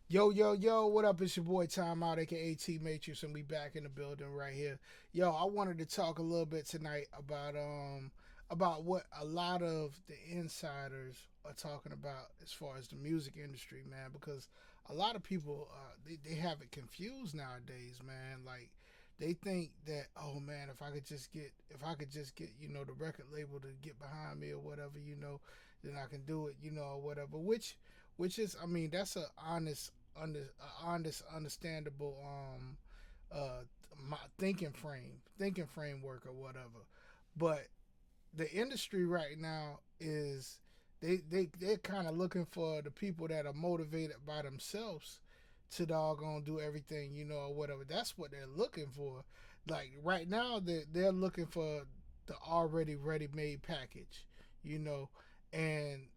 Yo, yo, yo, what up? It's your boy Time Out, aka T Matrix, and we back in the building right here. Yo, I wanted to talk a little bit tonight about what a lot of the insiders are talking about as far as the music industry, man, because a lot of people they have it confused nowadays, man. Like they think that, oh man, if I could just get, the record label to get behind me or whatever, then I can do it, or whatever. Which is, I mean, that's a honest, understandable my thinking framework or whatever. But the industry right now is they're kind of looking for the people that are motivated by themselves to doggone do everything, or whatever. That's what they're looking for. Like right now, they're looking for the already ready made package, you know, and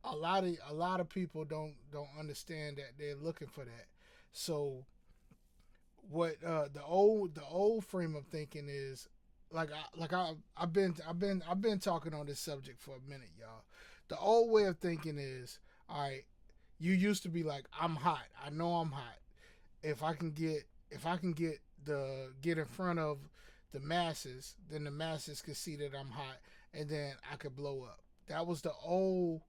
a lot of people don't understand that they're looking for that. So what the old frame of thinking is, I've been talking on this subject for a minute, y'all. The old way of thinking is, all right, you used to be like, I'm hot. I know I'm hot. If I can get in front of the masses, then the masses can see that I'm hot, and then I could blow up. That was the old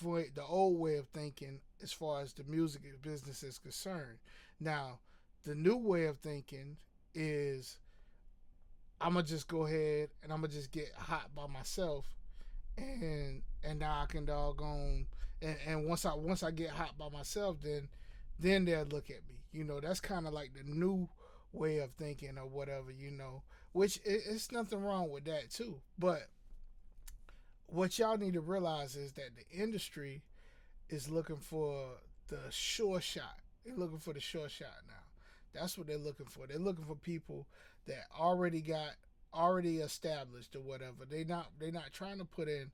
way of thinking as far as the music business is concerned. Now, the new way of thinking is, I'm gonna just go ahead and I'm gonna just get hot by myself, and now I can doggone and once I get hot by myself, then they'll look at me. That's kind of like the new way of thinking or whatever. Which it's nothing wrong with that too. But what y'all need to realize is that the industry is looking for the sure shot. They're looking for the sure shot now. That's what they're looking for. They're looking for people that already established or whatever. They not trying to put in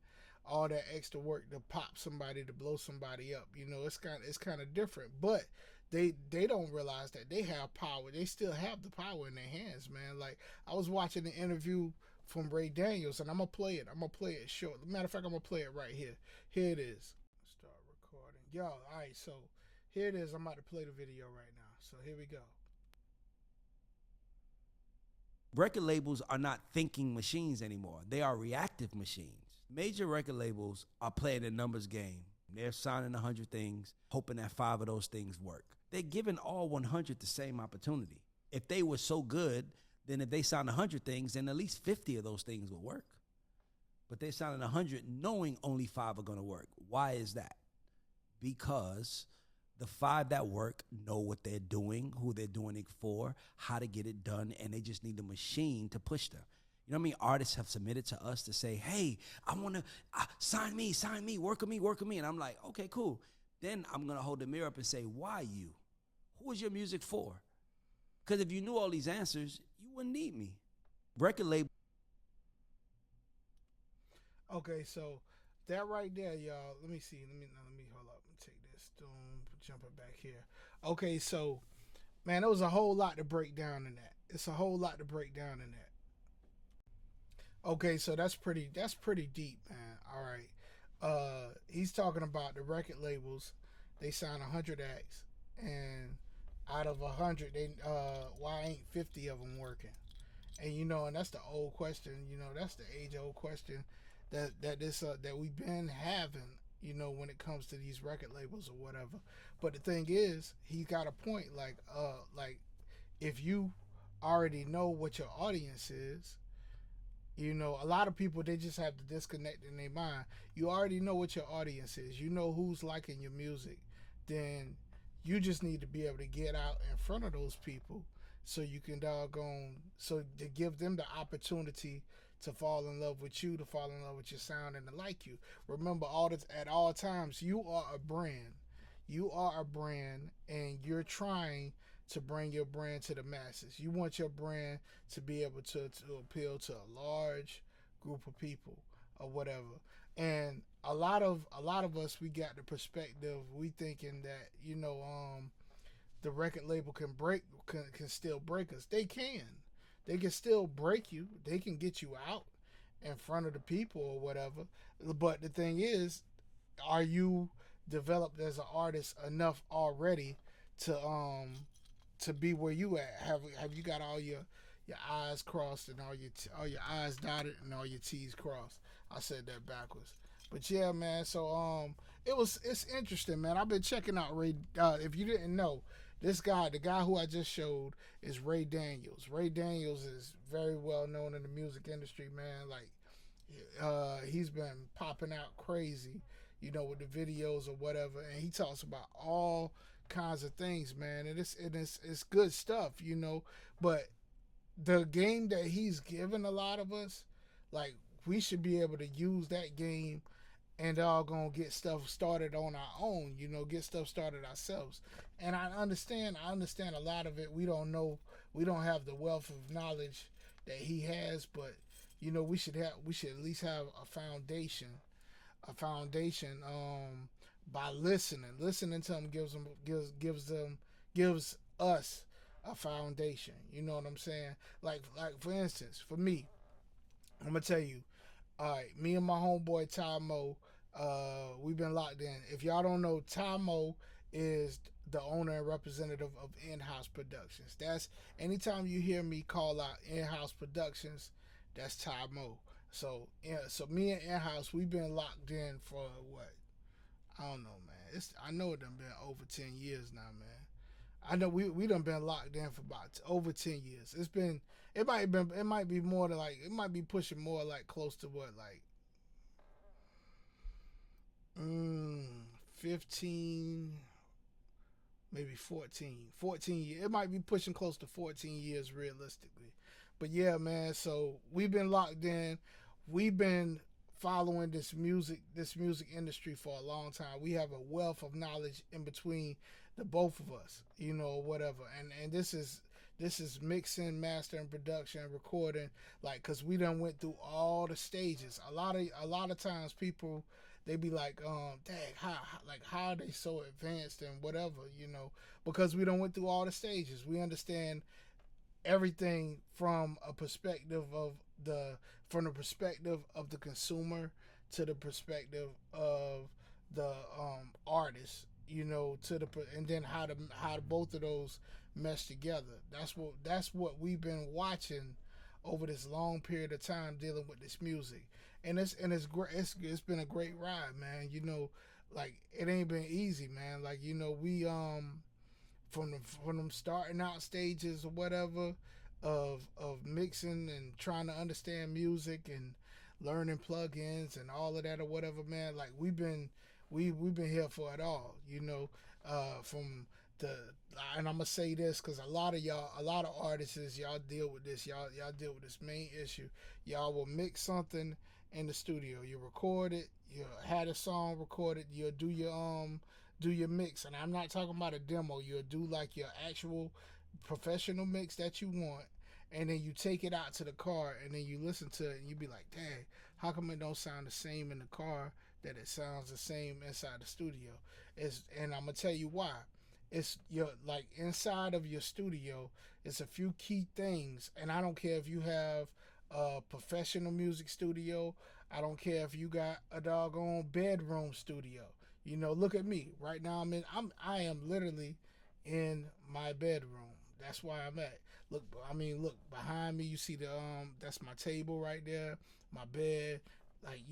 all that extra work to pop somebody, to blow somebody up. It's kind of different, but they don't realize that they have power. They still have the power in their hands, man. Like I was watching an interview from Ray Daniels, and I'm gonna play it. I'm gonna play it short. Matter of fact, I'm gonna play it right here. Here it is. Start recording. Yo, all right, so here it is. I'm about to play the video right now. So here we go. Record labels are not thinking machines anymore. They are reactive machines. Major record labels are playing a numbers game. They're signing 100 things, hoping that 5 of those things work. They're giving all 100 the same opportunity. If they were so good, then if they signed 100 things, then at least 50 of those things will work. But they're signing 100 knowing only 5 are going to work. Why is that? Because the 5 that work know what they're doing, who they're doing it for, how to get it done, and they just need the machine to push them. You know what I mean? Artists have submitted to us to say, hey, I want to sign me, work with me. And I'm like, okay, cool. Then I'm going to hold the mirror up and say, why you? Who is your music for? Because if you knew all these answers, you wouldn't need me. Record label. Okay, so that right there, y'all. Let me see. Let me hold up. Let me take this. Jump it back here. Okay, so man, there was a whole lot to break down in that. It's a whole lot to break down in that. Okay, so that's pretty deep, man. All right. He's talking about the record labels. They sign 100 acts, and out of 100, why ain't 50 of them working? And that's the old question. That's the age old question that we've been having. When it comes to these record labels or whatever. But the thing is, he got a point. Like if you already know what your audience is, a lot of people, they just have to disconnect in their mind. You already know what your audience is. You know who's liking your music. Then you just need to be able to get out in front of those people, so you can doggone so to give them the opportunity to fall in love with you, to fall in love with your sound, and to like you. Remember, at all times, you are a brand. You are a brand, and you're trying to bring your brand to the masses. You want your brand to be able to appeal to a large group of people or whatever. And a lot of us, we got the perspective. We thinking that the record label can still break us. They can. They can still break you. They can get you out in front of the people or whatever. But the thing is, are you developed as an artist enough already to be where you at? Have you got all your I's crossed and all your I's dotted and all your T's crossed? I said that backwards. But yeah, man. So it's interesting, man. I've been checking out Ray. If you didn't know, this guy, the guy who I just showed, is Ray Daniels. Ray Daniels is very well known in the music industry, man. Like he's been popping out crazy, with the videos or whatever, and he talks about all kinds of things, man. And it's good stuff. But the game that he's given a lot of us, like we should be able to use that game and all gonna get stuff started on our own, get stuff started ourselves. And I understand a lot of it. We don't know, we don't have the wealth of knowledge that he has, but we should at least have a foundation by listening to him gives us a foundation. You know what I'm saying? Like for instance, for me, I'm gonna tell you. All right, me and my homeboy Ty Mo, we've been locked in. If y'all don't know, Ty Mo is the owner and representative of In-House Productions. That's anytime you hear me call out In-House Productions, that's Ty Mo. So yeah, so me and In-House, we've been locked in for what? I don't know, man. I know it done been over 10 years now, man. I know we done been locked in for about over 10 years. It might be more to like it might be pushing more like close to what like 15, maybe 14 years. It might be pushing close to 14 years realistically. But yeah, man, so we've been locked in. We've been following this music industry for a long time. We have a wealth of knowledge in between the both of us, whatever. And this is mixing, mastering, production, recording, like, cause we done went through all the stages. A lot of times people, they be like, dang, how are they so advanced and whatever, because we done went through all the stages. We understand everything the from the perspective of the consumer to the perspective of the artist, and then how both of those mesh together. That's what we've been watching over this long period of time dealing with this music, and it's great. It's been a great ride, man. Like it ain't been easy, man. Like we from them starting out stages or whatever of mixing and trying to understand music and learning plugins and all of that or whatever, man. Like we've been here for it all, from the and I'm gonna say this because a lot of artists, y'all deal with this, y'all deal with this main issue. Y'all will mix something in the studio, you record it, you had a song recorded, you'll do your mix, and I'm not talking about a demo. You'll do like your actual professional mix that you want, and then you take it out to the car, and then you listen to it, and you be like, "Dang, how come it don't sound the same in the car that it sounds the same inside the studio?" And I'm gonna tell you why. It's your like inside of your studio. It's a few key things, and I don't care if you have a professional music studio. I don't care if you got a doggone bedroom studio. Look at me right now. I am literally in my bedroom. That's why I'm at. Look behind me. You see that's my table right there, my bed. Like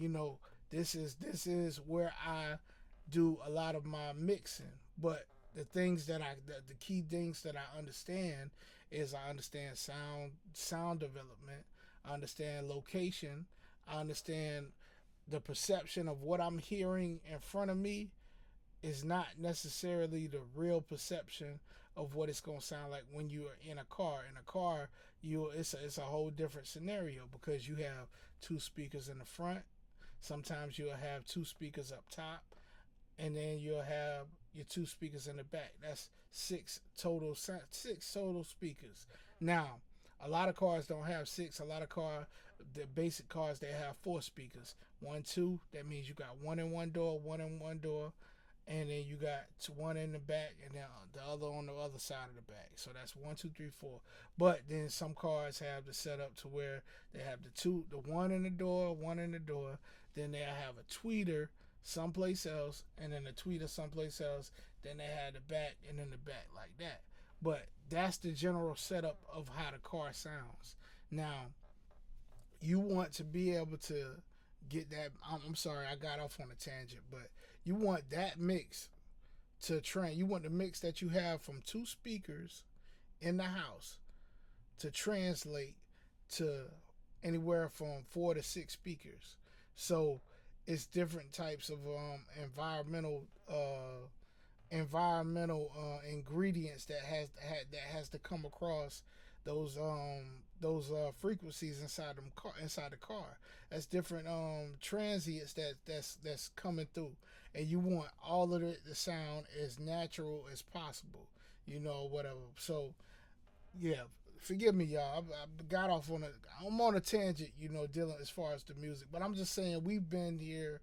this is where I do a lot of my mixing. But the key things that I understand is I understand sound development. I understand location. I understand the perception of what I'm hearing in front of me is not necessarily the real perception of what it's gonna sound like when you are in a car. In a car, it's a whole different scenario because you have two speakers in the front. Sometimes you'll have two speakers up top, and then you'll have your two speakers in the back. That's six total speakers. Now, a lot of cars don't have six. The basic cars, they have four speakers. One, two. That means you got one in one door, and then you got one in the back, and then the other on the other side of the back. So that's one, two, three, four. But then some cars have the setup to where they have the one in the door, one in the door. Then they have a tweeter someplace else, and then a tweeter someplace else. then they had the back, and then the back like that. But that's the general setup of how the car sounds. Now, you want to be able to get that. I'm sorry, I got off on a tangent, but you want that mix to train. You want the mix that you have from two speakers in the house to translate to anywhere from 4 to 6 speakers. So it's different types of environmental ingredients that has to come across those frequencies inside the car. That's different transients that's coming through, and you want all of it to sound as natural as possible. Whatever. So yeah, forgive me, y'all. I got off on a. I'm on a tangent, dealing as far as the music. But I'm just saying we've been here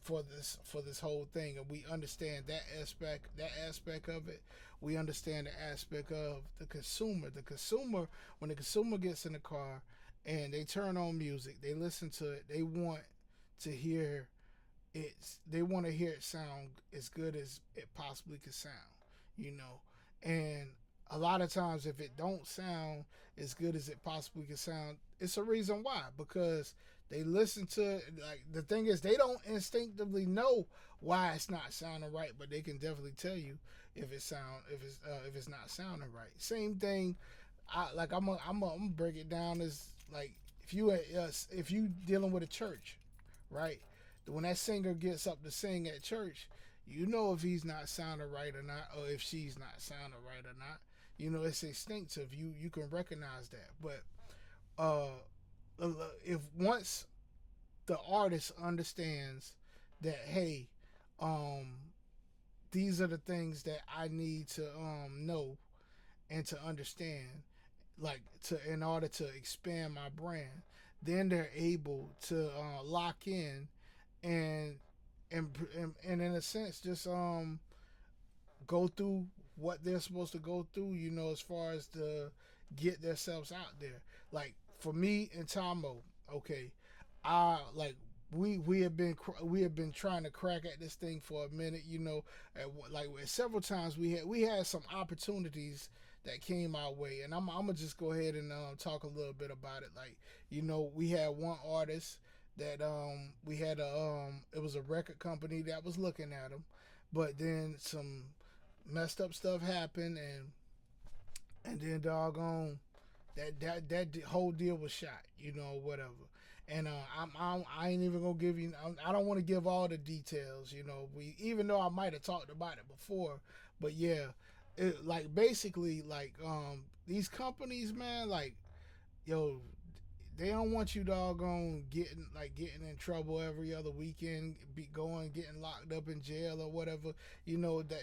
for this whole thing, and we understand that aspect of it. We understand the aspect of the consumer. The consumer, when the consumer gets in the car and they turn on music, they listen to it. They want to hear it. They want to hear it sound as good as it possibly could sound. You know, and a lot of times if it don't sound as good as it possibly can sound, it's a reason why, because they listen to it. Like, the thing is, they don't instinctively know why it's not sounding right, but they can definitely tell you if it's not sounding right. Same thing. I'm gonna break it down as, like, if you dealing with a church, right? When that singer gets up to sing at church, you know if he's not sounding right or not, or if she's not sounding right or not. It's instinctive. You can recognize that. But if once the artist understands that, hey, these are the things that I need to know and to understand, like, in order to expand my brand, then they're able to lock in and in a sense just go through what they're supposed to go through, as far as to get themselves out there. Like, for me and Tomo, okay, we have been trying to crack at this thing for a minute, like several times we had some opportunities that came our way, and I'm gonna just go ahead and talk a little bit about it. Like, we had one artist that we had it was a record company that was looking at him, but then some messed up stuff happened, and then doggone that whole deal was shot, whatever. And I ain't even gonna give you. I don't want to give all the details, We, even though I might have talked about it before, but yeah, like, basically, like, these companies, man, like, yo, they don't want you doggone getting in trouble every other weekend, getting locked up in jail or whatever.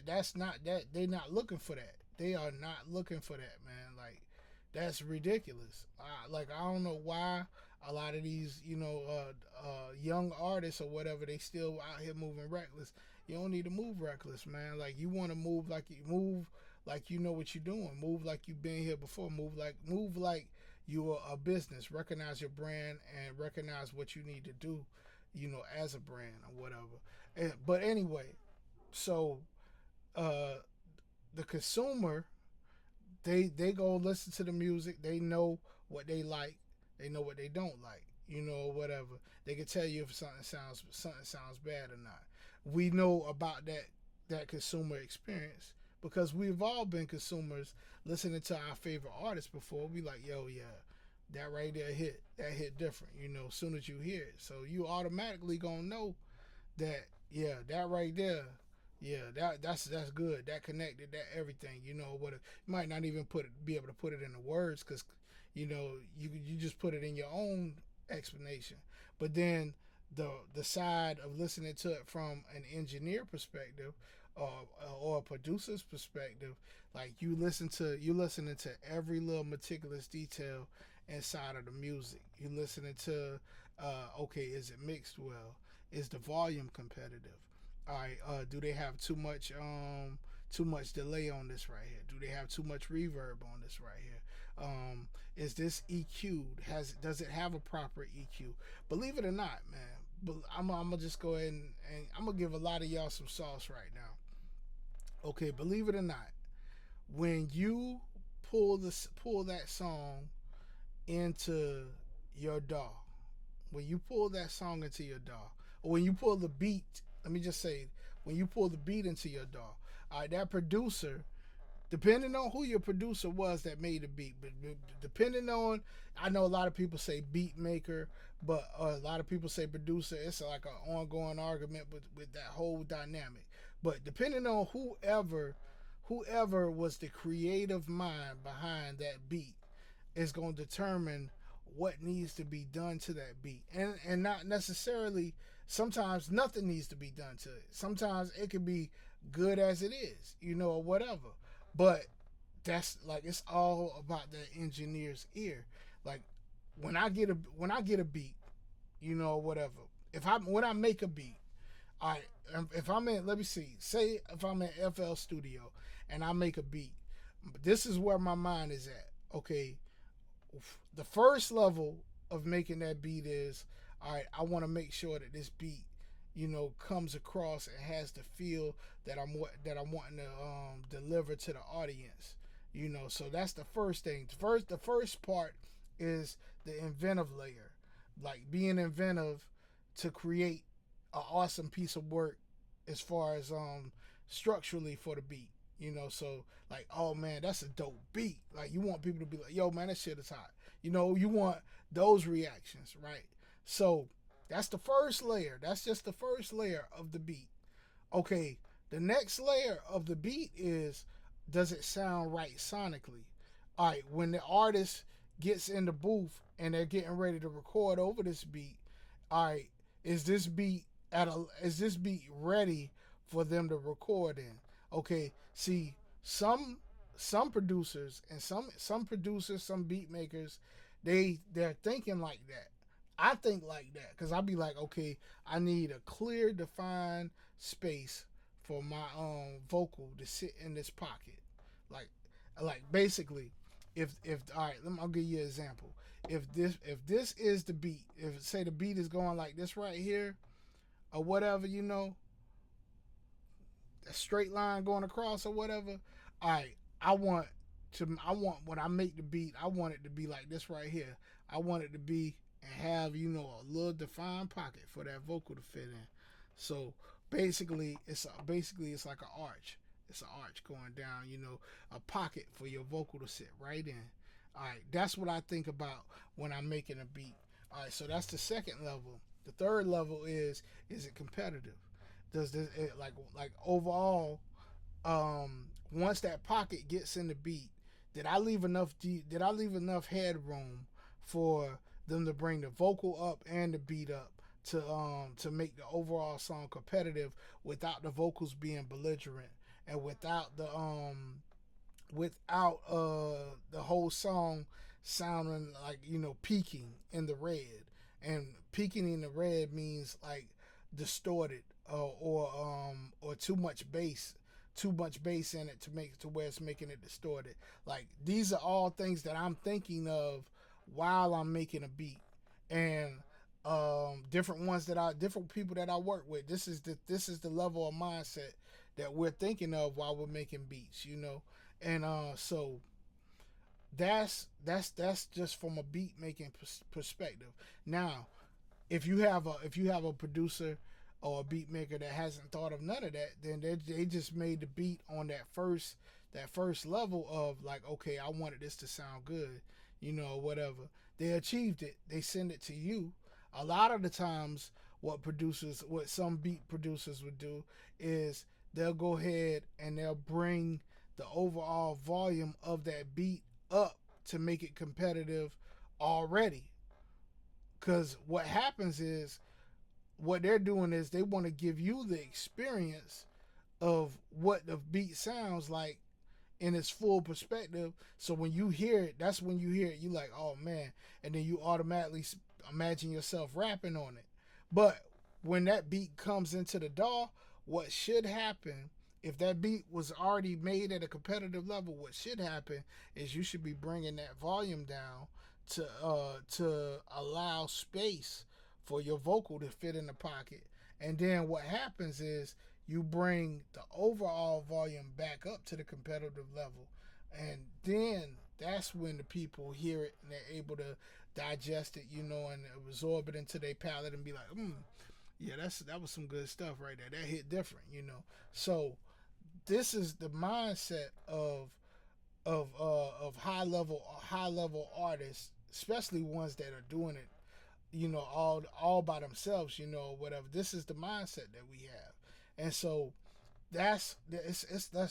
That's not that. They're not looking for that. They are not looking for that, man. Like, that's ridiculous. I don't know why a lot of these young artists or whatever, they still out here moving reckless. You don't need to move reckless, man. Like, you want to move like you know what you're doing. Move like you've been here before. Move like you are a business. Recognize your brand and recognize what you need to do, as a brand or whatever. But anyway, so the consumer, they go listen to the music. They know what they like. They know what they don't like. Or whatever. They can tell you if something sounds bad or not. We know about that consumer experience because we've all been consumers listening to our favorite artists before. We like, yo, yeah, that right there hit. That hit different, as soon as you hear it. So you automatically gonna know that, yeah, that right there, yeah, that's good. That connected, that everything, what you might not even be able to put it into words because, you just put it in your own explanation. But then the side of listening to it from an engineer perspective or a producer's perspective, like, you're listening to every little meticulous detail inside of the music. You're listening to okay, is it mixed well? Is the volume competitive? All right, do they have too much delay on this right here? Do they have too much reverb on this right here? Is this EQ'd? Does it have a proper EQ? Believe it or not, man, but I'm gonna just go ahead and I'm gonna give a lot of y'all some sauce right now. Okay, believe it or not, when you pull that song into your DAW, when you pull that song into your DAW, or when you pull the beat, let me just say, when you pull the beat into your DAW, all right, that producer, depending on who your producer was that made the beat, but depending on, I know a lot of people say beat maker, but a lot of people say producer. It's like an ongoing argument with that whole dynamic. But depending on whoever was the creative mind behind that beat is going to determine what needs to be done to that beat, and not necessarily. Sometimes nothing needs to be done to it. Sometimes it could be good as it is, or whatever. But that's like, it's all about the engineer's ear. Like, when I get a beat, whatever. If I when I make a beat, all right. If I'm in, let me see. Say if I'm in FL Studio and I make a beat, this is where my mind is at. Okay, the first level of making that beat is, all right, I want to make sure that this beat, comes across and has the feel that I'm wanting to deliver to the audience. So that's the first thing. The first part is the inventive layer, like being inventive to create an awesome piece of work as far as structurally for the beat. So like, oh man, that's a dope beat. Like, you want people to be like, yo man, that shit is hot. You want those reactions, right? So that's the first layer. That's just the first layer of the beat. Okay, the next layer of the beat is, does it sound right sonically? All right, when the artist gets in the booth and they're getting ready to record over this beat, all right, is this beat is this beat ready for them to record in? Okay, see, some producers and some producers, some beat makers, they're thinking like that. I think like that because I'd be like, okay, I need a clear, defined space for my vocal to sit in this pocket. Like, basically, if all right, I'll give you an example. If this is the beat, if say the beat is going like this right here, or whatever, a straight line going across or whatever. All right, I want when I make the beat, I want it to be like this right here. I want it to be and have a little defined pocket for that vocal to fit in. So basically it's like an arch. It's an arch going down. A pocket for your vocal to sit right in. All right, that's what I think about when I'm making a beat. All right, so that's the second level. The third level is it competitive? Does this like overall, once that pocket gets in the beat, did I leave enough headroom for them to bring the vocal up and the beat up to make the overall song competitive without the vocals being belligerent and without the whole song sounding like peaking in the red. And peaking in the red means like distorted, or too much bass in it to make to where it's making it distorted. Like, these are all things that I'm thinking of while I'm making a beat. And different people that I work with, this is the level of mindset that we're thinking of while we're making beats. And so that's just from a beat making perspective. Now, if you have a producer or a beat maker that hasn't thought of none of that, then they just made the beat on that first level of like, okay, I wanted this to sound good, whatever. They achieved it. They send it to you. A lot of the times, what some beat producers would do is they'll go ahead and they'll bring the overall volume of that beat up to make it competitive already. Because what happens is, what they're doing is they want to give you the experience of what the beat sounds like in its full perspective. So when you hear it, that's when you hear it, you like, oh man, and then you automatically imagine yourself rapping on it. But when that beat comes into the DAW, what should happen, if that beat was already made at a competitive level, what should happen is you should be bringing that volume down to allow space for your vocal to fit in the pocket. And then what happens is you bring the overall volume back up to the competitive level, and then that's when the people hear it and they're able to digest it, and absorb it into their palate and be like, yeah, that was some good stuff right there. That hit different. So this is the mindset of high level artists, especially ones that are doing it, all by themselves, whatever. This is the mindset that we have, and so that's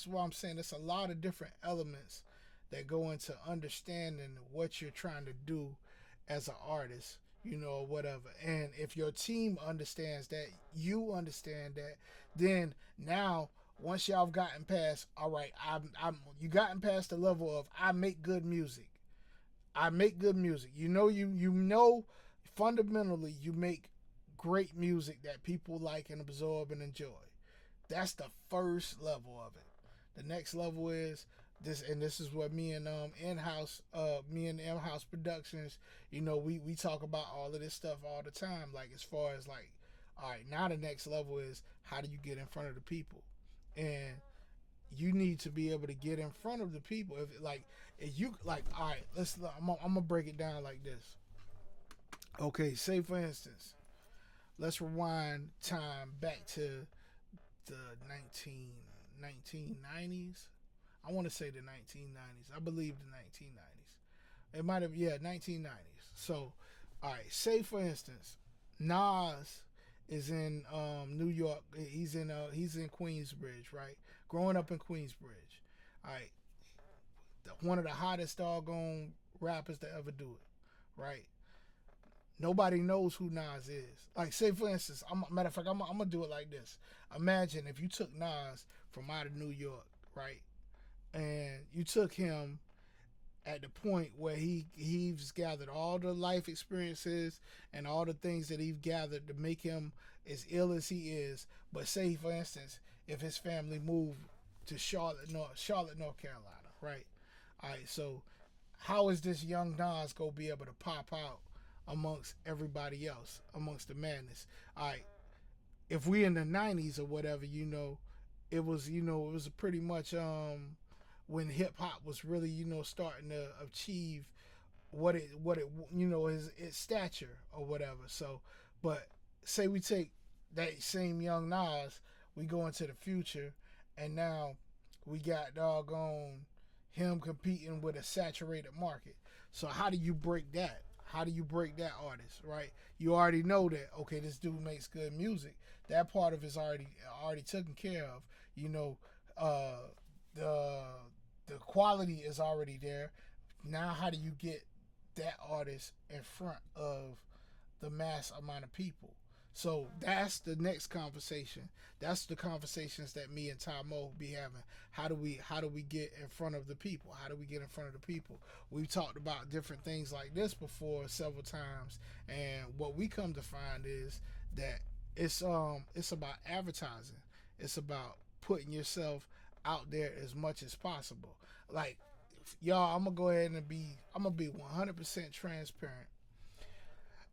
why I'm saying it's a lot of different elements that go into understanding what you're trying to do as an artist, or whatever. And if your team understands that, you understand that, then now once y'all have gotten past, all right, you gotten past the level of I make good music. I make good music. You know fundamentally you make great music that people like and absorb and enjoy. That's the first level of it. The next level is this, and this is what me and in-house productions, we talk about all of this stuff all the time. Like as far as like, all right, now the next level is how do you get in front of the people, and you need to be able to get in front of the people. If you like, all right, I'm gonna break it down like this. Okay, say for instance, let's rewind time back to the 1990s. I want to say the 1990s. I believe the 1990s. It might have, yeah, 1990s. So, all right, say for instance, Nas is in New York. He's in Queensbridge, right? Growing up in Queensbridge. All right, one of the hottest doggone rappers to ever do it, right? Nobody knows who Nas is. Like, say for instance, matter of fact, I'm gonna do it like this. Imagine if you took Nas from out of New York, right, and you took him at the point where he's gathered all the life experiences and all the things that he's gathered to make him as ill as he is. But say for instance, if his family moved to Charlotte, North Carolina, right? All right, so how is this young Nas gonna be able to pop out amongst everybody else, amongst the madness? All right, if we in the 90s or whatever, it was pretty much when hip hop was really, starting to achieve what it is its stature or whatever. So, but say we take that same young Nas, we go into the future, and now we got doggone him competing with a saturated market. So how do you break that? How do you break that artist, right? You already know that, okay, this dude makes good music. That part of it's already taken care of. The quality is already there. Now how do you get that artist in front of the mass amount of people? So that's the next conversation. That's the conversations that me and Ty Mo be having. How do we get in front of the people? How do we get in front of the people? We've talked about different things like this before several times, and what we come to find is that it's about advertising. It's about putting yourself out there as much as possible. Like, y'all, I'm gonna be 100% transparent.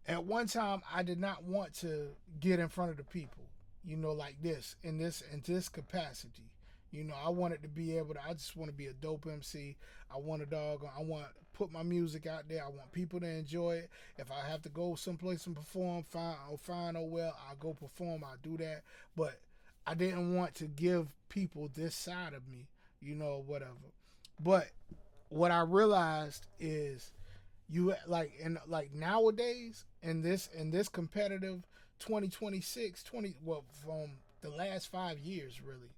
At one time, I did not want to get in front of the people, like this capacity. I wanted to be able to. I just want to be a dope MC. I want I want to put my music out there. I want people to enjoy it. If I have to go someplace and perform, fine, oh well, I'll go perform. I'll do that. But I didn't want to give people this side of me, whatever. But what I realized is nowadays in this competitive 2026 from the last 5 years really,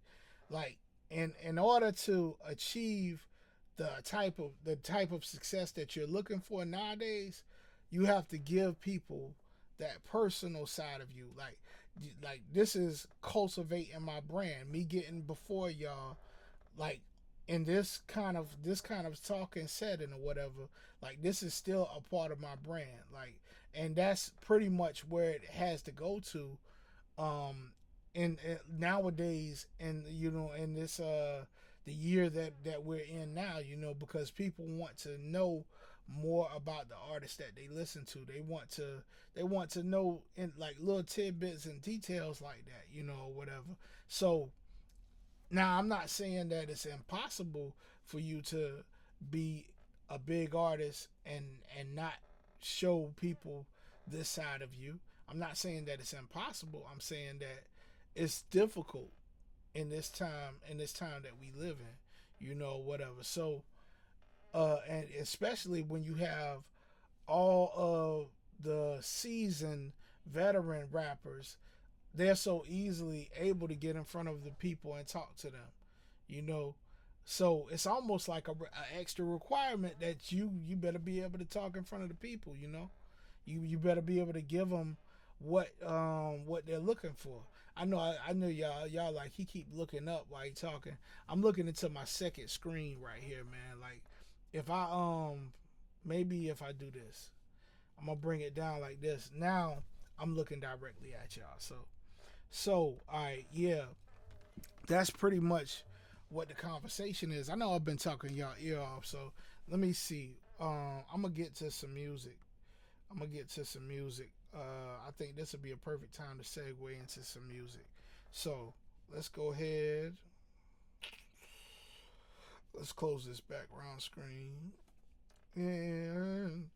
like in order to achieve the type of success that you're looking for nowadays, you have to give people that personal side of you. Like this is cultivating my brand, me getting before y'all, like in this kind of talking setting or whatever. Like this is still a part of my brand, like, and that's pretty much where it has to go to in nowadays, and in this the year that we're in now, because people want to know more about the artists that they listen to. They want to know in like little tidbits and details like that, or whatever. So now I'm not saying that it's impossible for you to be a big artist and not show people this side of you. I'm not saying that it's impossible. I'm saying that it's difficult in this time that we live in, whatever. So and especially when you have all of the seasoned veteran rappers, they're so easily able to get in front of the people and talk to them, you know. So it's almost like a extra requirement that you better be able to talk in front of the people, you know. You better be able to give them what they're looking for. I know y'all like he keep looking up while he talking. I'm looking into my second screen right here, man. Like if I maybe if I do this, I'm gonna bring it down like this. Now I'm looking directly at y'all. So all right, yeah, that's pretty much what the conversation is. I know I've been talking y'all ear off, so let me see. I'm gonna get to some music. I think this would be a perfect time to segue into some music. So let's go ahead. Let's close this background screen. And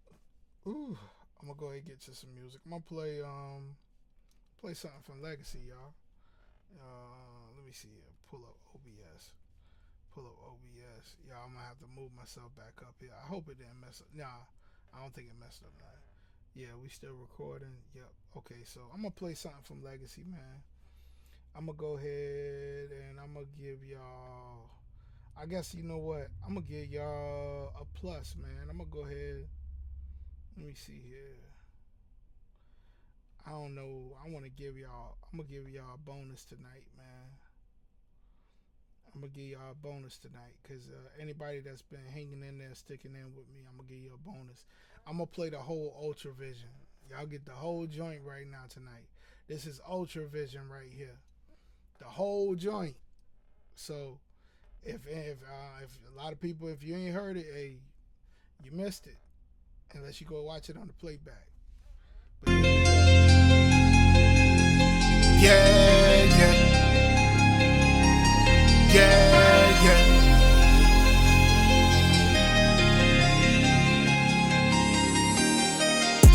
I'm gonna go ahead and get to some music. I'm gonna play something from Legacy, y'all. Let me see here. Pull up OBS. Y'all, I'm gonna have to move myself back up here. I hope it didn't mess up. Nah, I don't think it messed up now. Yeah, we still recording. Yep. Okay, so I'm gonna play something from Legacy, man. I'm gonna go ahead and I'm gonna give y'all, I guess, you know what? I'm gonna give y'all a plus, man. I'm gonna go ahead. Let me see here. I don't know. I'm gonna give y'all a bonus tonight, man. I'm gonna give y'all a bonus tonight because anybody that's been hanging in there, sticking in with me, I'm gonna give you a bonus. I'm gonna play the whole Ultravision. Y'all get the whole joint right now tonight. This is Ultravision right here, the whole joint. So if a lot of people, if you ain't heard it, hey, you missed it, unless you go watch it on the playback. But yeah.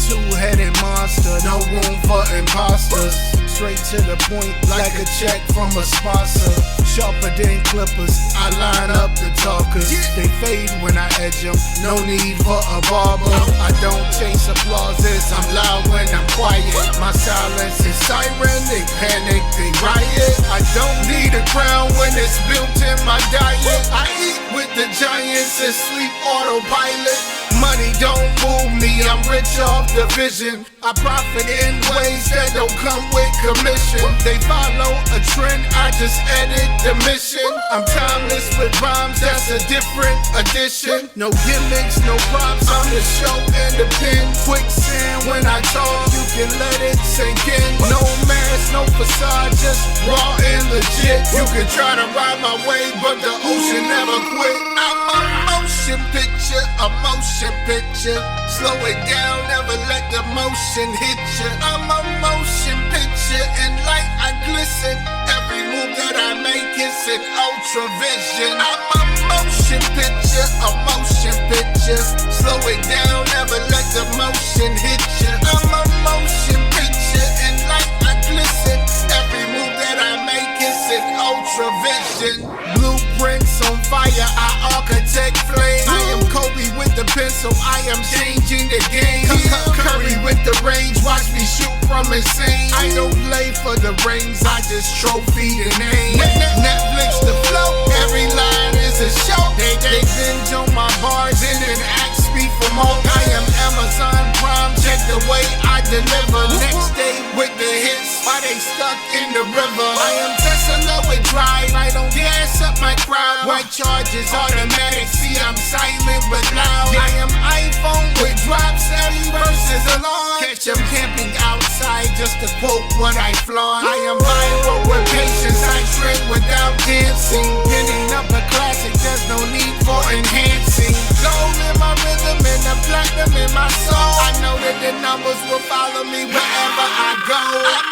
Two-headed monster, no room for imposters. Straight to the point like a check from a sponsor. Sharper than clippers, I line up the talkers. They fade when I edge them, no need for a barber. I don't chase applauses, I'm loud when I'm quiet. My silence is siren, they panic, they riot. I don't need a crown when it's built in my diet. I eat with the giants and sleep autopilot. Money don't move me, I'm rich off the vision. I profit in ways that don't come with commission. They follow a trend, I just edit the mission. I'm timeless with rhymes, that's a different edition. No gimmicks, no props, I'm the show and the pin. Quicksand when I talk, you can let it sink in. No mask, no facade, just raw and legit. You can try to ride my wave, but the ocean never quit. I'm a motion picture, a motion picture. Slow it down, never let the motion hit you. I'm a motion picture, and like I glisten. Every move that I make is an Ultravision. I'm a motion picture, a motion picture. Slow it down, never let the motion hit you. I'm a motion picture, and like I glisten. Every move that I make is an Ultravision. Blueprints on fire, I architect flame. I am Kobe with the pencil, I am changing the game. Curry with the range, watch me shoot from insane. I don't play for the rings, I just trophy the name. Netflix the flow, every line is a show. They binge on my bars and then ask me for more. I am Amazon Prime, check the way I deliver. Next day with the hits, why they stuck in the river? I am Tesla with drive, I don't gas up my crowd. White charges automatic, see I'm silent but loud. I am iPhone with drops, every verse is alarm. Catch them camping outside just to quote what I flaunt. I am viral with patience, I trend without dancing. Pinning up a classic, there's no need for enhancing. Gold in my rhythm and the platinum in my soul. I know that the numbers will follow me wherever I go.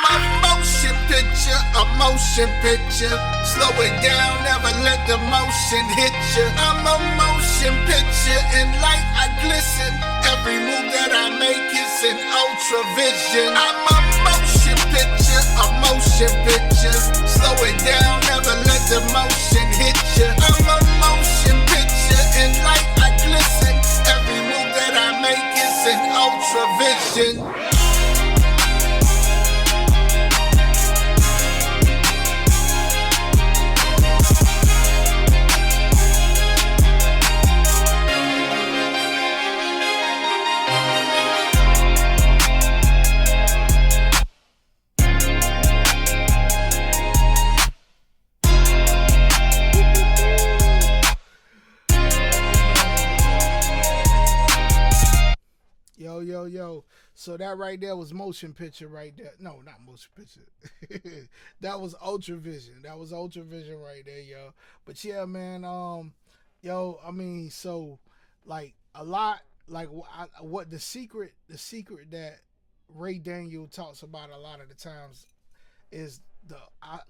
I'm a motion picture, a motion picture. Slow it down, never let the motion hit you. I'm a motion picture, in light I glisten. Every move that I make is an ultra vision. I'm a motion picture, a motion picture. Slow it down, never let the motion hit you. I'm a motion picture, in light I glisten. Every move that I make is an ultra vision. Yo. So that right there was motion picture right there. No, not motion picture. That was Ultra Vision. That was Ultra Vision right there, yo. But yeah, man, I mean, so like a lot, like what the secret that Ray Daniel talks about a lot of the times is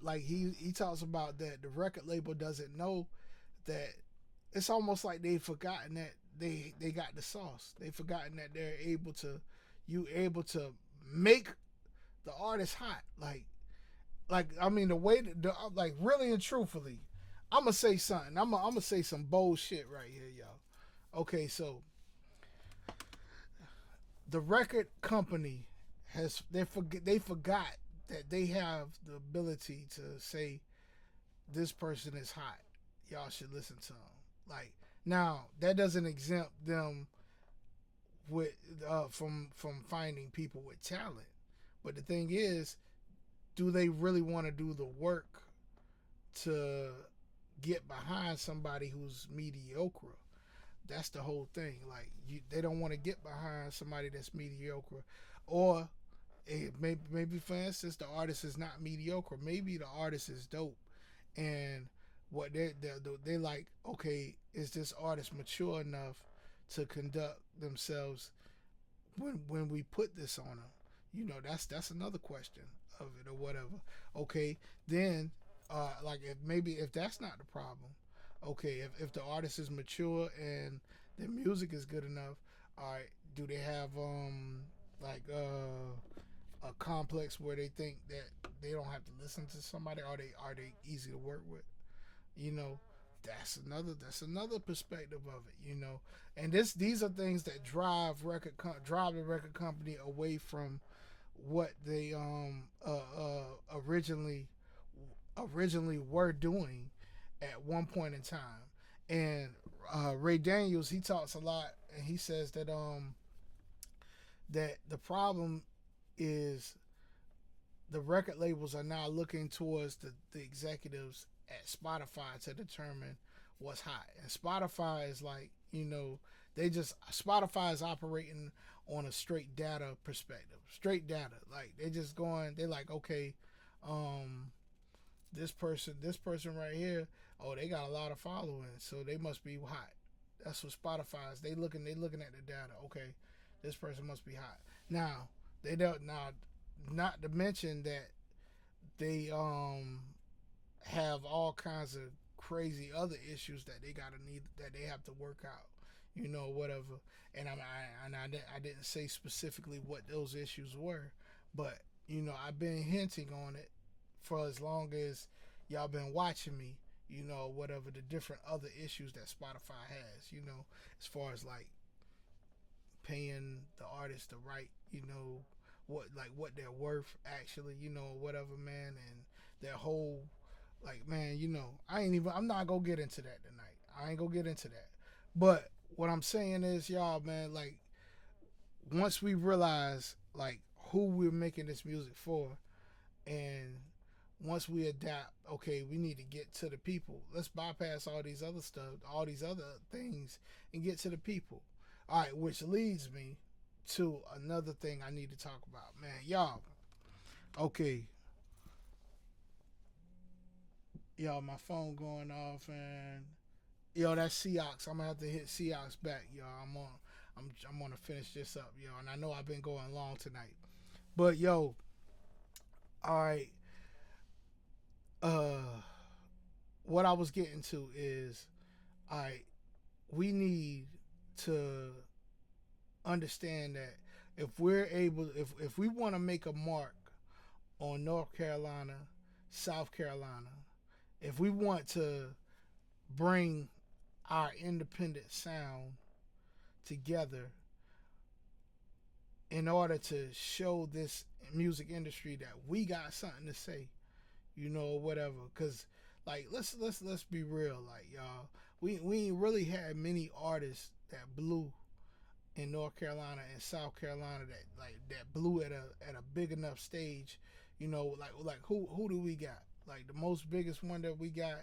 like he talks about that the record label doesn't know that. It's almost like they've forgotten that they got the sauce. They've forgotten that they're able to make the artist hot. Like I mean the way that like really and truthfully, I'm gonna say something. I'm gonna say some bold shit right here, y'all. Okay, so the record company they forgot that they have the ability to say this person is hot. Y'all should listen to them. Like now, that doesn't exempt them with from finding people with talent. But the thing is, do they really want to do the work to get behind somebody who's mediocre? That's the whole thing. Like they don't want to get behind somebody that's mediocre, or maybe for instance, the artist is not mediocre. Maybe the artist is dope, and what they like, okay, is this artist mature enough to conduct themselves when we put this on them? You know, that's another question of it or whatever. Okay, then like if that's not the problem, okay, if the artist is mature and the music is good enough, all right, do they have like a complex where they think that they don't have to listen to somebody? Are they easy to work with? You know, that's another perspective of it. You know, and these are things that drive the record company away from what they originally were doing at one point in time. And Ray Daniels, he talks a lot, and he says that that the problem is the record labels are now looking towards the executives at Spotify to determine what's hot. And Spotify is like, you know, Spotify is operating on a straight data perspective. Straight data. Like they're like, okay, this person right here, oh, they got a lot of following, so they must be hot. That's what Spotify is. They looking at the data. Okay, this person must be hot. Now, not to mention that they have all kinds of crazy other issues that they have to work out, you know, whatever. And I didn't say specifically what those issues were, but you know, I've been hinting on it for as long as y'all been watching me, you know, whatever, the different other issues that Spotify has, you know, as far as like paying the artist the right, you know, what they're worth actually, you know, whatever, man. And their whole, like, man, you know, I'm not gonna get into that tonight. I ain't gonna get into that. But what I'm saying is, y'all, man, like, once we realize like who we're making this music for, and once we adapt, okay, we need to get to the people. Let's bypass all these other stuff, all these other things, and get to the people. All right, which leads me to another thing I need to talk about, man. Y'all, okay. Y'all, my phone going off, and yo, that's Seahawks. I'm gonna have to hit Seahawks back, y'all. I'm gonna finish this up, yo. And I know I've been going long tonight, but yo, all right. uh, what I was getting to is, I we need to understand that if we want to make a mark on North Carolina, South Carolina, if we want to bring our independent sound together in order to show this music industry that we got something to say, whatever. Cause like let's be real, like y'all, we ain't really had many artists that blew in North Carolina and South Carolina that blew at a big enough stage. Like who do we got? Like the most biggest one that we got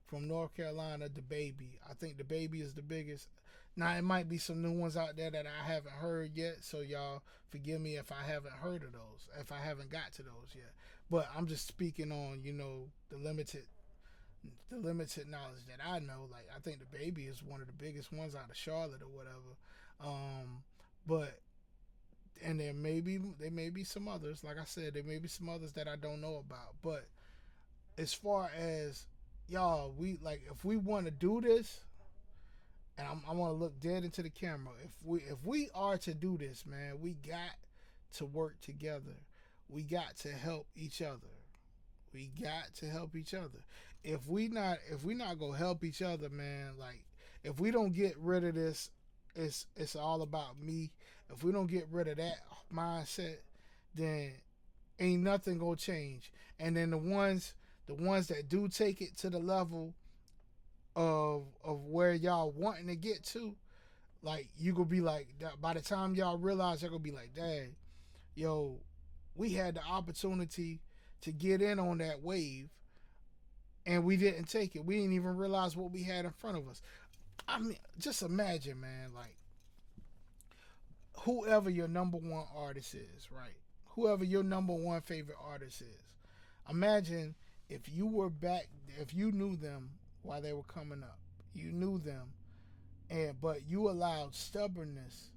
from North Carolina, the Baby. I think the Baby is the biggest. Now it might be some new ones out there that I haven't heard yet, so y'all forgive me if I haven't heard of those, if I haven't got to those yet. But I'm just speaking on the limited knowledge that I know. Like I think the Baby is one of the biggest ones out of Charlotte or whatever. But and there may be some others. Like I said, there may be some others that I don't know about. But as far as y'all, we like if we want to do this, and I want to look dead into the camera. If we are to do this, man, we got to work together. We got to help each other. We got to help each other. If we not gonna help each other, man, like if we don't get rid of this, it's all about me. If we don't get rid of that mindset, then ain't nothing gonna change. And then the ones that do take it to the level of where y'all wanting to get to, like you gonna be like, by the time y'all realize, you're gonna be like, dang, yo, we had the opportunity to get in on that wave and we didn't take it. We didn't even realize what we had in front of us. I mean, just imagine, man, like whoever your number one artist is, right? Whoever your number one favorite artist is. Imagine if you knew them while they were coming up. You knew them, but you allowed stubbornness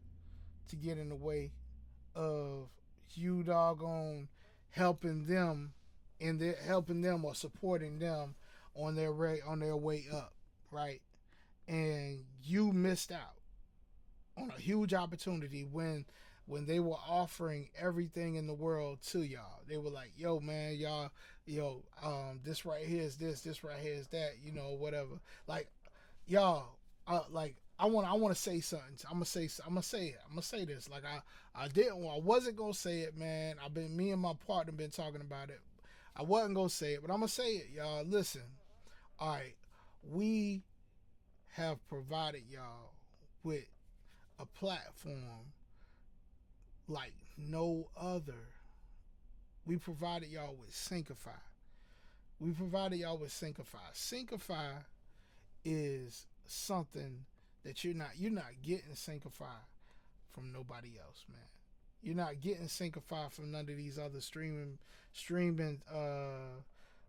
to get in the way of you doggone helping them helping them or supporting them on their way up, right? And you missed out on a huge opportunity when they were offering everything in the world to y'all. They were like, yo, man, y'all, this right here is this right here is that, whatever. Like, y'all, like, I want to say something. I'm gonna say it. I'm gonna say this. Like I wasn't gonna say it, man. Me and my partner been talking about it. I wasn't gonna say it, but I'm gonna say it, y'all. Listen, all right, we have provided y'all with a platform like no other. We provided y'all with Syncify. We provided y'all with Syncify. Syncify is something that you're not getting Syncify from nobody else, man. You're not getting Syncify from none of these other streaming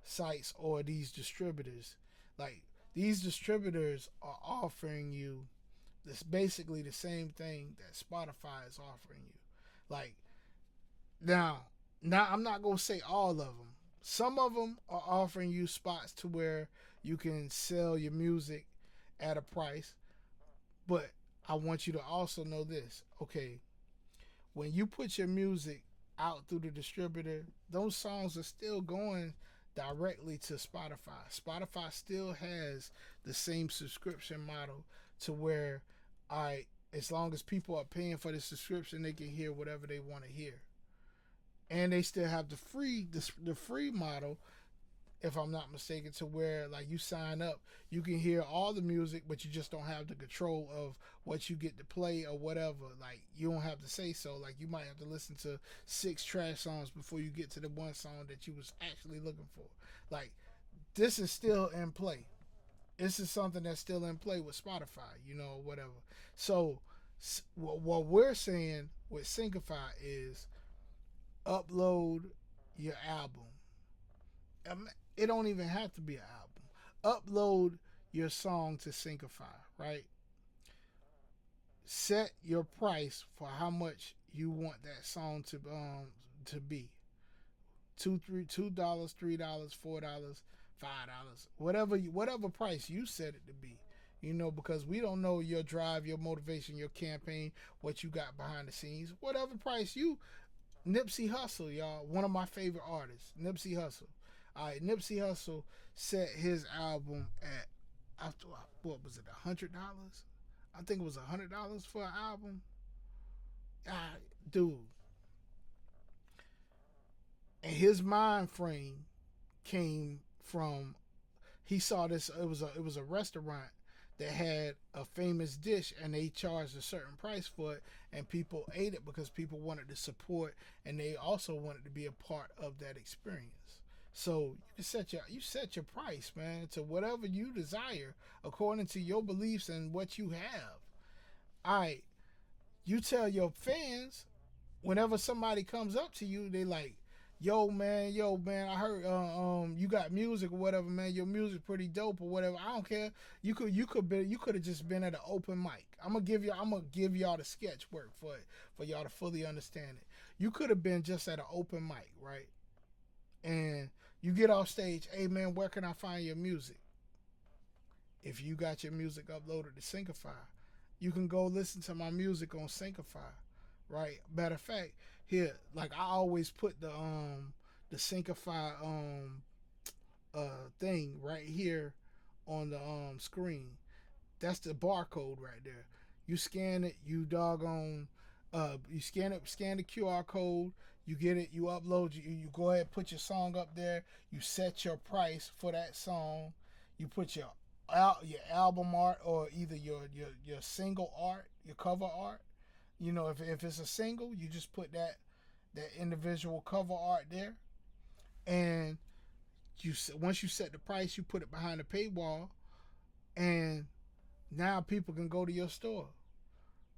sites or these distributors. Like these distributors are offering you this basically the same thing that Spotify is offering you. Like now, I'm not gonna say all of them. Some of them are offering you spots to where you can sell your music at a price, but I want you to also know this. Okay, when you put your music out through the distributor, those songs are still going directly to Spotify. Spotify still has the same subscription model to where as long as people are paying for the subscription, they can hear whatever they want to hear. And they still have the free model, if I'm not mistaken, to where like you sign up, you can hear all the music, but you just don't have the control of what you get to play or whatever. Like you don't have to say so. Like you might have to listen to 6 trash songs before you get to the one song that you was actually looking for. Like this is still in play. This is something that's still in play with Spotify, whatever. So what we're saying with Syncify is upload your album. It don't even have to be an album. Upload your song to Syncify, right? Set your price for how much you want that song to be. $2, $3, $4, $5, whatever price you set it to be. Because we don't know your drive, your motivation, your campaign, what you got behind the scenes. Whatever price Nipsey Hussle, y'all, one of my favorite artists, Nipsey Hussle. All right, Nipsey Hussle set his album at, what was it, $100? I think it was $100 for an album. Dude, and his mind frame came from, he saw this. It was a restaurant that had a famous dish, and they charged a certain price for it, and people ate it because people wanted to support, and they also wanted to be a part of that experience. So you set your price, man, to whatever you desire according to your beliefs and what you have. All right, you tell your fans whenever somebody comes up to you, they like, yo man, I heard you got music or whatever, man. Your music pretty dope or whatever. I don't care. You could have just been at an open mic. I'm gonna give y'all the sketch work for y'all to fully understand it. You could have been just at an open mic, right? And you get off stage, hey man, where can I find your music? If you got your music uploaded to Syncify, you can go listen to my music on Syncify, right? Matter of fact, here, like I always put the Syncify thing right here on the screen. That's the barcode right there. You scan it, you scan the QR code, you get it, you upload, you go ahead, put your song up there, you set your price for that song, you put your album art or either your single art, your cover art. If it's a single, you just put that individual cover art there, and once you set the price, you put it behind the paywall, and now people can go to your store.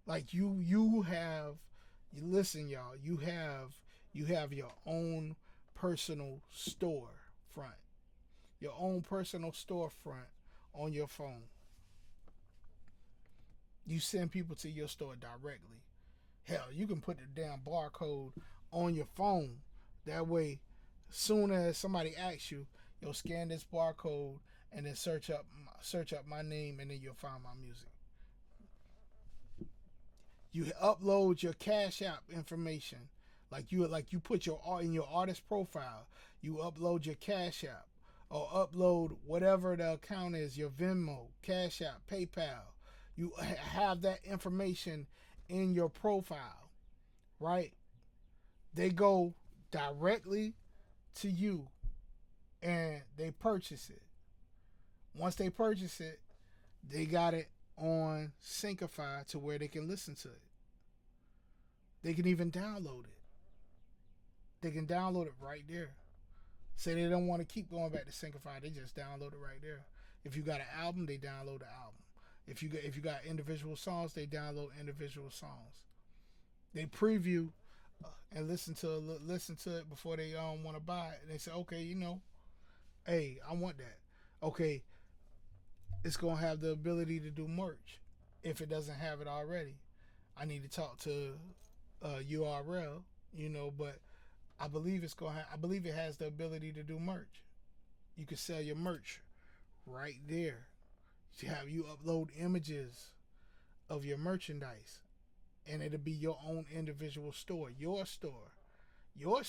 Like listen, y'all, you have your own personal storefront, on your phone. You send people to your store directly. Hell, you can put the damn barcode on your phone. That way, soon as somebody asks you, you'll scan this barcode and then search up my name, and then you'll find my music. You upload your Cash App information, like you put in your artist profile. You upload your Cash App, or upload whatever the account is, your Venmo, Cash App, PayPal. You have that information in your profile, right? They go directly to you and they purchase it. Once they purchase it, they got it on Syncify to where they can listen to it. They can even download it. They can download it right there. Say they don't want to keep going back to Syncify, they just download it right there. If you got an album, they download the album. If you got individual songs, they download individual songs. They preview and listen to it before they want to buy it. And they say, okay, hey, I want that. Okay, it's gonna have the ability to do merch if it doesn't have it already. I need to talk to URL, but I believe I believe it has the ability to do merch. You can sell your merch right there. You upload images of your merchandise, and it'll be your own individual store, your store. You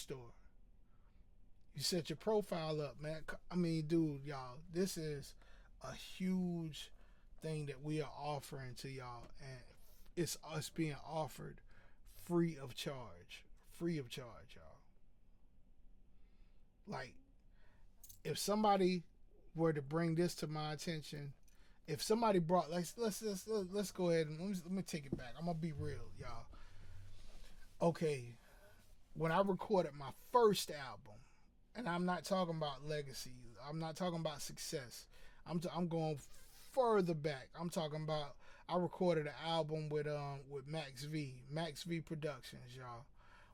set your profile up, man. I mean, dude, y'all, this is a huge thing that we are offering to y'all, and it's us being offered free of charge, y'all. Like, if somebody were to bring this to my attention, if somebody brought, let's go ahead and let me take it back. I'm gonna be real, y'all. Okay, when I recorded my first album, and I'm not talking about legacy, I'm not talking about success. I'm going further back. I'm talking about, I recorded an album with Max V Productions, y'all.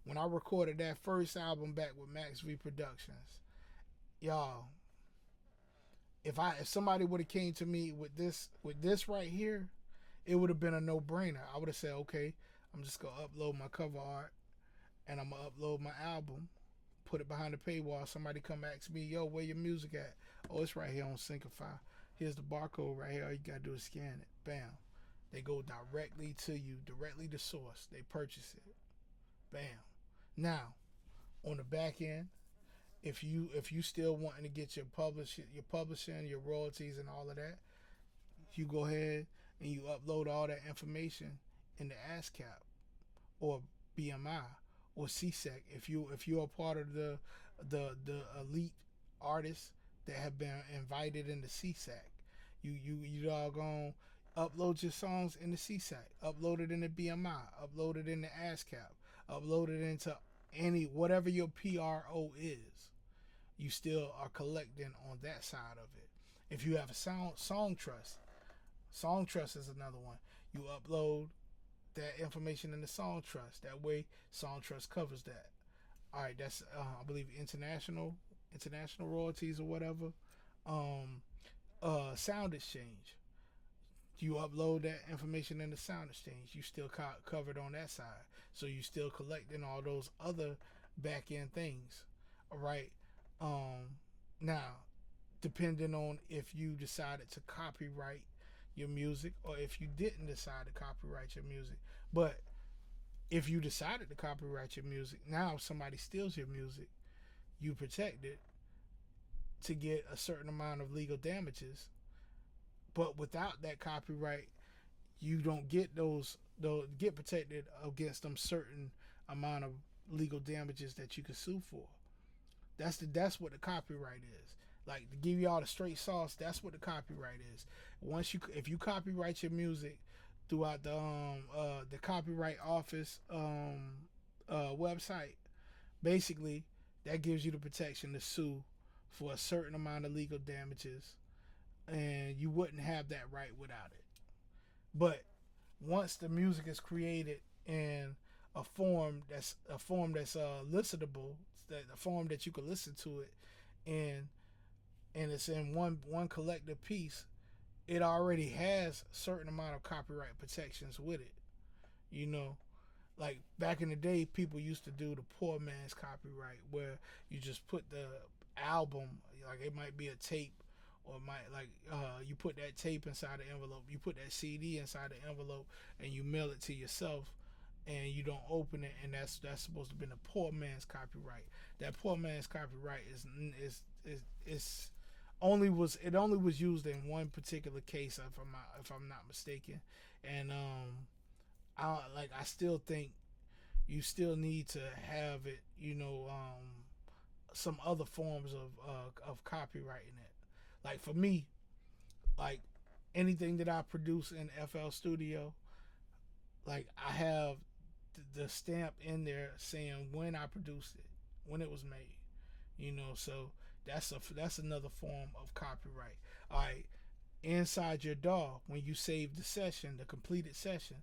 When I recorded that first album back with Max V Productions, y'all, if somebody would have came to me with this right here, it would have been a no-brainer. I would have said, okay, I'm just gonna upload my cover art, and I'm gonna upload my album, put it behind the paywall. Somebody come ask me, yo, where your music at? Oh, it's right here on Syncify. Here's the barcode right here. All you gotta do is scan it. Bam. They go directly to you, directly to source. They purchase it. Bam. Now, on the back end, if you still wanting to get your publishing, your royalties, and all of that, you go ahead and you upload all that information in the ASCAP or BMI or CSEC. If you're a part of the elite artists that have been invited into CSEC, you doggone upload your songs in the CSEC, upload it in the BMI, upload it in the ASCAP, upload it into any whatever your PRO is. You still are collecting on that side of it. If you have a song trust is another one. You upload that information in the song trust. That way, song trust covers that. All right, that's I believe international royalties or whatever. Sound exchange. You upload that information in the sound exchange. You still covered on that side. So you still collecting all those other back end things. All right. Now, depending on if you decided to copyright your music or if you didn't decide to copyright your music. But if you decided to copyright your music, now if somebody steals your music, you protect it to get a certain amount of legal damages. But without that copyright, you don't get get protected against them certain amount of legal damages that you can sue for. That's what the copyright is. Like, to give you all the straight sauce, that's what the copyright is. If you copyright your music throughout the Copyright Office website, basically that gives you the protection to sue for a certain amount of legal damages, and you wouldn't have that right without it. But once the music is created in a form that's listenable, that a form that you can listen to it in, and it's in one collective piece, it already has a certain amount of copyright protections with it. You know, like back in the day, people used to do the poor man's copyright, where you just put the album, like it might be a tape, or you put that tape inside the envelope, you put that CD inside the envelope, and you mail it to yourself, and you don't open it, and that's supposed to be the poor man's copyright. That poor man's copyright only was used in one particular case, if I'm not mistaken, and I still think you still need to have it, some other forms of copyrighting it. Like for me, like anything that I produce in FL Studio, like I have the stamp in there saying when I produced it, when it was made, so that's another form of copyright. All right, inside your DAW, when you save the session, the completed session,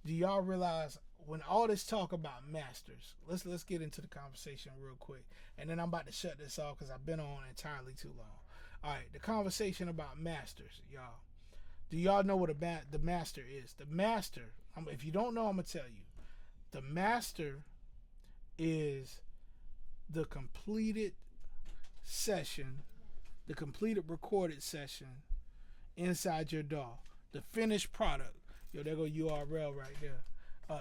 do y'all realize when all this talk about masters, let's get into the conversation real quick, and then I'm about to shut this off because I've been on entirely too long. All right, the conversation about masters, y'all. Do y'all know what the master is? The master, if you don't know, I'm gonna tell you. The master is the completed session, the completed recorded session inside your DAW. The finished product. Yo, there go URL right there.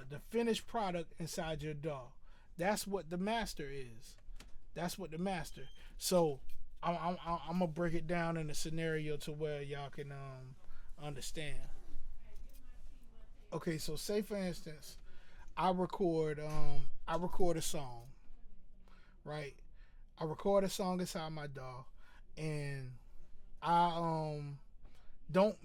The finished product inside your DAW. That's what the master is. That's what the master. So I'm gonna break it down in a scenario to where y'all can understand. Okay, so say for instance, I record a song, right? I record a song inside my DAW, and I don't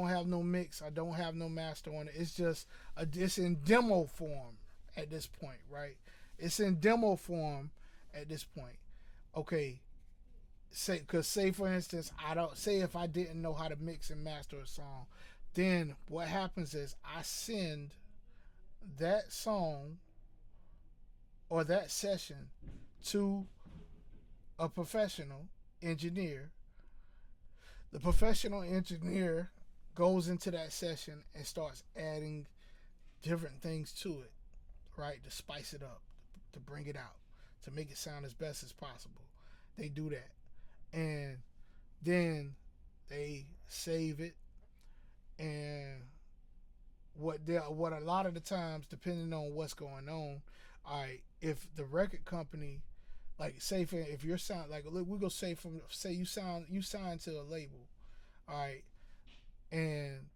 have no mix, I don't have no master on it. It's just it's in demo form at this point, right? It's in demo form at this point. Okay, say for instance, if I didn't know how to mix and master a song, then what happens is I send that song or that session to a professional engineer. The professional engineer goes into that session and starts adding different things to it, right? To spice it up, to bring it out, to make it sound as best as possible. They do that, and then they save it. And what a lot of the times, depending on what's going on, all right, if the record company, like say for if you're sound like we go say you sign to a label, all right, and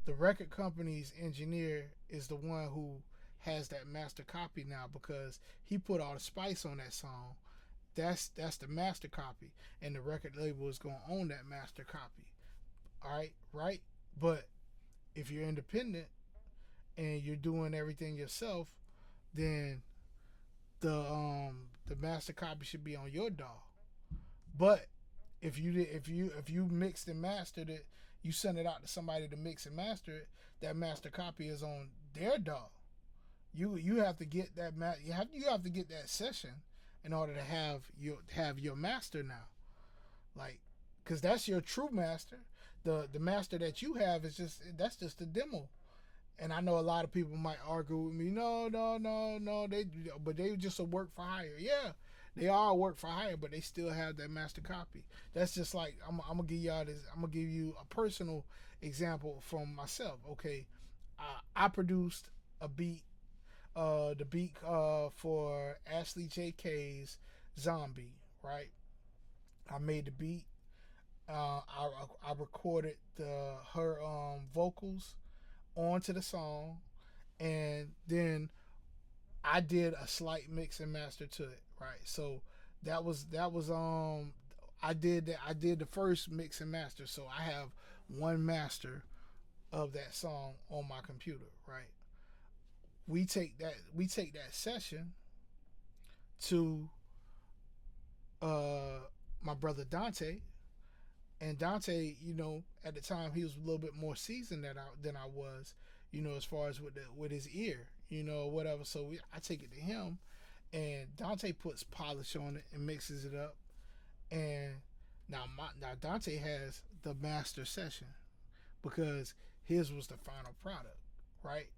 the record company's engineer is the one who has that master copy now because he put all the spice on that song. That's the master copy, and the record label is gonna own that master copy. All right, right. But if you're independent and you're doing everything yourself, then the master copy should be on your DAW. But if you mixed and mastered it, you send it out to somebody to mix and master it. That master copy is on their DAW. You have to get that you have to get that session in order to have your master now, like, because that's your true master. The master that you have is just a demo. And I know a lot of people might argue with me. No, no, no, no. They just a work for hire. Yeah, they are a work for hire, but they still have that master copy. That's just like I'm gonna give y'all this. I'm gonna give you a personal example from myself. Okay, I produced a beat, the beat for Ashley J.K.'s Zombie. Right, I made the beat. I recorded her vocals onto the song, and then I did a slight mix and master to it, right? So that was I did the first mix and master, so I have one master of that song on my computer, right? We take that session to my brother Dante. And Dante, at the time he was a little bit more seasoned than I was, as far as with his ear, whatever. So I take it to him, and Dante puts polish on it and mixes it up. And now Dante has the master session because his was the final product, right?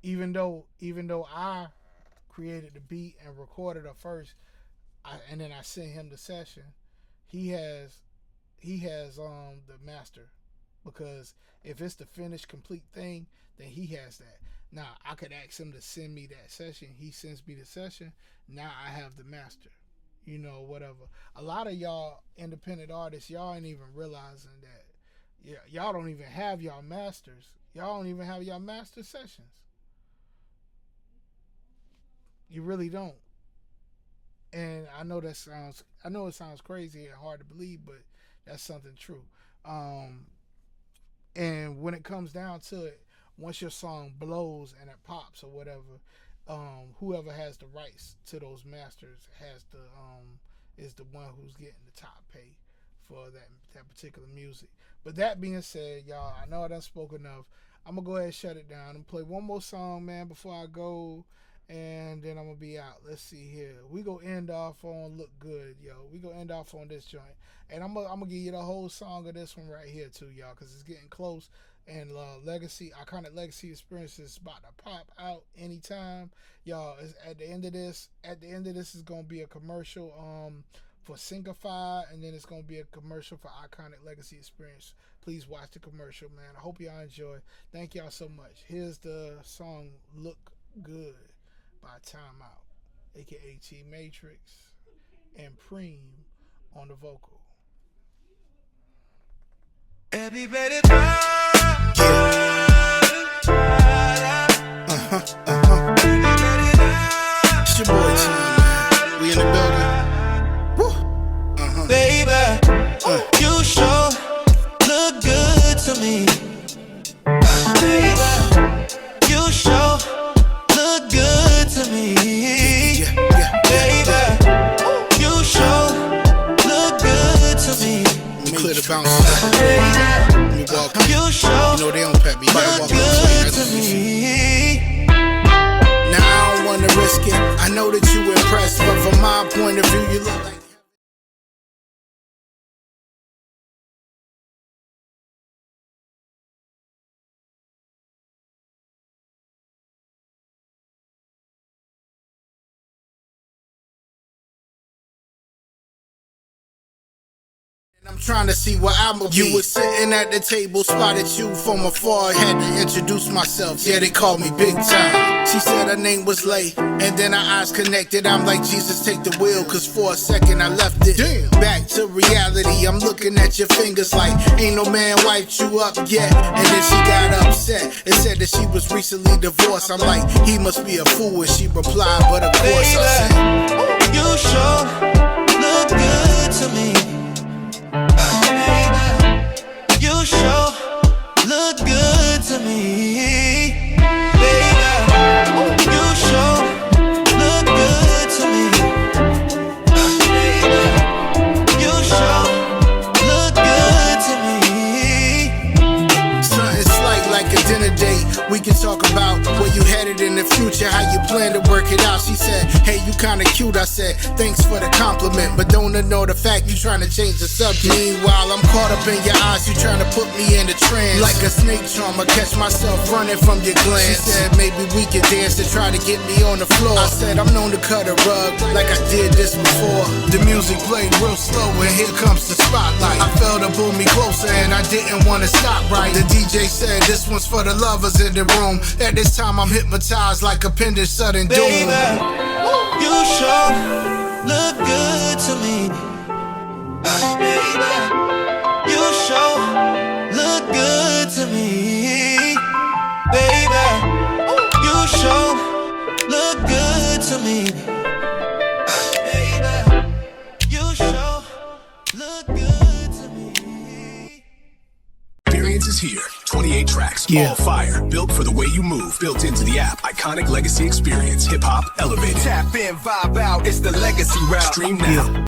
Even though I created the beat and recorded it first, and then I sent him the session. He has the master, because if it's the finished complete thing, then he has that. Now I could ask him to send me that session. He sends me the session. Now I have the master. Whatever. A lot of y'all independent artists, y'all ain't even realizing that. Yeah, y'all don't even have y'all masters. Y'all don't even have y'all master sessions. You really don't. And I know it sounds crazy and hard to believe, but that's something true. Um, and when it comes down to it, once your song blows and it pops or whatever, whoever has the rights to those masters is the one who's getting the top pay for that particular music. But that being said, y'all, I know I done spoke enough. I'm gonna go ahead and shut it down and play one more song, man, before I go, and then I'm gonna be out. Let's see here. We go end off on "Look Good," yo. We go end off on this joint, and I'm gonna give you the whole song of this one right here too, y'all, because it's getting close. And iconic legacy experience is about to pop out anytime, y'all. At the end of this is gonna be a commercial for Syncify, and then it's gonna be a commercial for iconic legacy experience. Please watch the commercial, man. I hope y'all enjoy. Thank y'all so much. Here's the song "Look Good" by Time Out, aka T Matrix, and Preem on the vocal. Everybody, It's your boy T, man. We in the building. Woo. baby, you sure look good to me. Baby, you sure look good to me. Baby, you sure look good to me. Let me clear the bounce. Let me walk. You sure They don't pet me. look good to me. Now I don't wanna risk it. I know that you impressed, but from my point of view, you look like I'm trying to see where I'ma be. You was sitting at the table, spotted you from afar. Had to introduce myself, yeah, they called me big time. She said her name was Lay, and then our eyes connected. I'm like, Jesus, take the wheel, cause for a second I left it. Damn. Back to reality, I'm looking at your fingers like, ain't no man wiped you up yet. And then she got upset and said that she was recently divorced. I'm like, he must be a fool, and she replied, but of course I said, you sure look good to me. You sure look good to me, baby. You sure look good to me, baby. You sure look good to me. Something slight like a dinner date. We can talk about where you headed in the future, how you plan to work it out. She said, hey, you kinda cute. I said, thanks for the compliment, but don't ignore the fact you trying to change the subject. Meanwhile, I'm caught up in your eyes, you trying to put me in a trance. Like a snake charmer, catch myself running from your glance. She said, maybe we could dance to try to get me on the floor. I said, I'm known to cut a rug like I did this before. The music played real slow and here comes the spotlight. I felt her pull me closer and I didn't want to stop right. The DJ said, this one's for the lovers in the room. At this time I'm hypnotized like a pendant sudden doom. Baby, you sure look good to me. Baby, you sure look good to me. Baby, you sure look good to me. Baby, you sure look good to me. Experience is here. 28 tracks, all fire. Built for the way you move. Built into the app. Iconic legacy experience. Hip hop elevated. Tap in, vibe out. It's the legacy route. Stream now.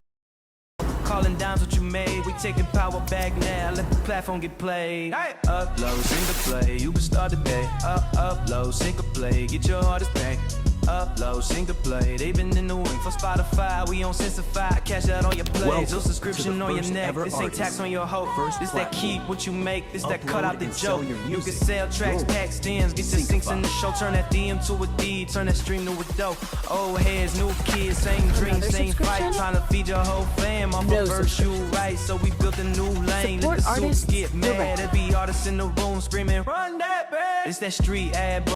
Calling down's what you made. We taking power back now. Let the platform get played. Upload, single play. You can start the day. Upload, single play. Get your hardest pay. Upload, single play. They've been in the wing for Spotify. We on Sensify. Cash out on your plays. No subscription on your neck. This ain't tax on your hope. This that keep what you make. This that cut out the joke. You can sell tracks, pack stems. Get your sinks in the show. Turn that DM to a D. Turn that stream to a dope. Old heads, new kids. Same dream, same fight. Trying to feed your whole fam. I'm a first you right. So we built a new lane. Let the suits get mad. Every artist in the room screaming, run that back. It's that street ad.